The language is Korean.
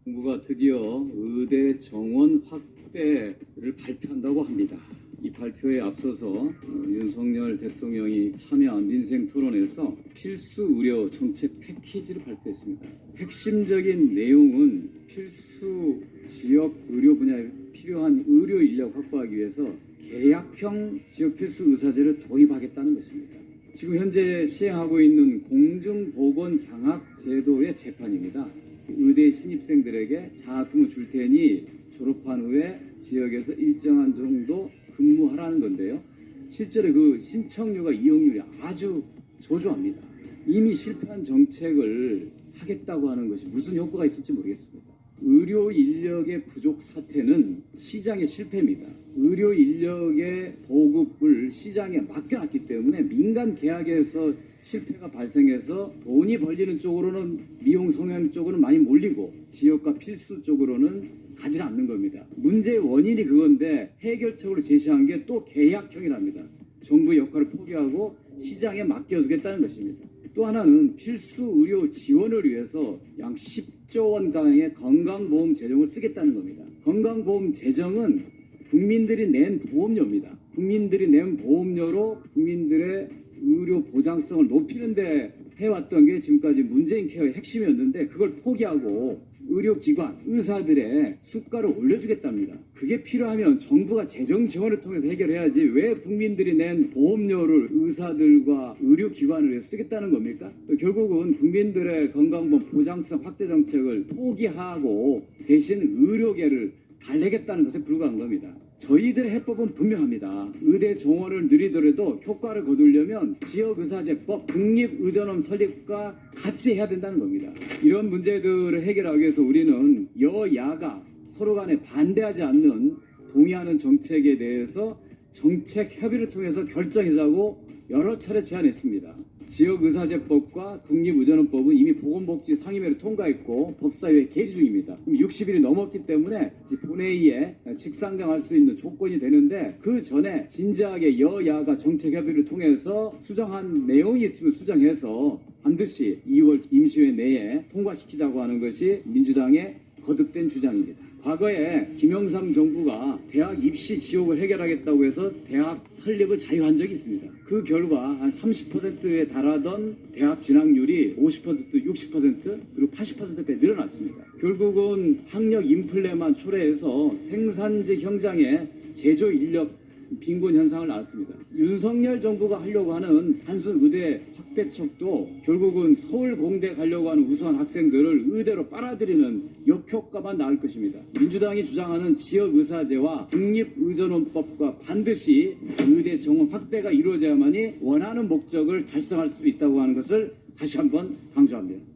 정부가 드디어 의대 정원 확대를 발표한다고 합니다. 이 발표에 앞서서 윤석열 대통령이 참여한 민생 토론에서 필수 의료 정책 패키지를 발표했습니다. 핵심적인 내용은 필수 지역 의료 분야에 필요한 의료 인력 확보하기 위해서 계약형 지역 필수 의사제를 도입하겠다는 것입니다. 지금 현재 시행하고 있는 공중보건 장학 제도의 재판입니다. 의대 신입생들에게 장학금을 줄 테니 졸업한 후에 지역에서 일정한 정도 근무하라는 건데요. 실제로 그 신청료가 이용률이 아주 저조합니다. 이미 실패한 정책을 하겠다고 하는 것이 무슨 효과가 있을지 모르겠습니다. 의료 인력의 부족 사태는 시장의 실패입니다. 의료 인력의 보급을 시장에 맡겨놨기 때문에 민간 계약에서 실패가 발생해서 돈이 벌리는 쪽으로는 미용 성형 쪽으로는 많이 몰리고 지역과 필수 쪽으로는 가지 않는 겁니다. 문제의 원인이 그건데 해결책으로 제시한 게 또 계약형이랍니다. 정부의 역할을 포기하고 시장에 맡겨두겠다는 것입니다. 또 하나는 필수 의료 지원을 위해서 약 10조 원 가량의 건강보험 재정을 쓰겠다는 겁니다. 건강보험 재정은 국민들이 낸 보험료입니다. 국민들이 낸 보험료로 국민들의 의료 보장성을 높이는 데 해왔던 게 지금까지 문재인 케어의 핵심이었는데 그걸 포기하고 의료기관, 의사들의 수가를 올려주겠답니다. 그게 필요하면 정부가 재정 지원을 통해서 해결해야지 왜 국민들이 낸 보험료를 의사들과 의료기관을 위해 쓰겠다는 겁니까? 결국은 국민들의 건강보험 보장성 확대 정책을 포기하고 대신 의료계를 달래겠다는 것에 불과한 겁니다. 저희들의 해법은 분명합니다. 의대 정원을 늘리더라도 효과를 거두려면 지역의사제법, 국립의전원 설립과 같이 해야 된다는 겁니다. 이런 문제들을 해결하기 위해서 우리는 여야가 서로 간에 반대하지 않는 동의하는 정책에 대해서 정책 협의를 통해서 결정하자고 여러 차례 제안했습니다. 지역의사제법과 국립의전원법은 이미 보건복지 상임위를 통과했고 법사위에 계류 중입니다. 60일이 넘었기 때문에 본회의에 직상정할 수 있는 조건이 되는데 그 전에 진지하게 여야가 정책 협의를 통해서 수정한 내용이 있으면 수정해서 반드시 2월 임시회 내에 통과시키자고 하는 것이 민주당의 거듭된 주장입니다. 과거에 김영삼 정부가 대학 입시 지옥을 해결하겠다고 해서 대학 설립을 자유한 적이 있습니다. 그 결과 한 30%에 달하던 대학 진학률이 50%, 60% 그리고 80%까지 늘어났습니다. 결국은 학력 인플레만 초래해서 생산직 현장에 제조 인력 빈곤 현상을 낳았습니다. 윤석열 정부가 하려고 하는 단순 의대 확대척도 결국은 서울 공대 가려고 하는 우수한 학생들을 의대로 빨아들이는 역효과만 낳을 것입니다. 민주당이 주장하는 지역의사제와 국립의전원법과 반드시 의대 정원 확대가 이루어져야만이 원하는 목적을 달성할 수 있다고 하는 것을 다시 한번 강조합니다.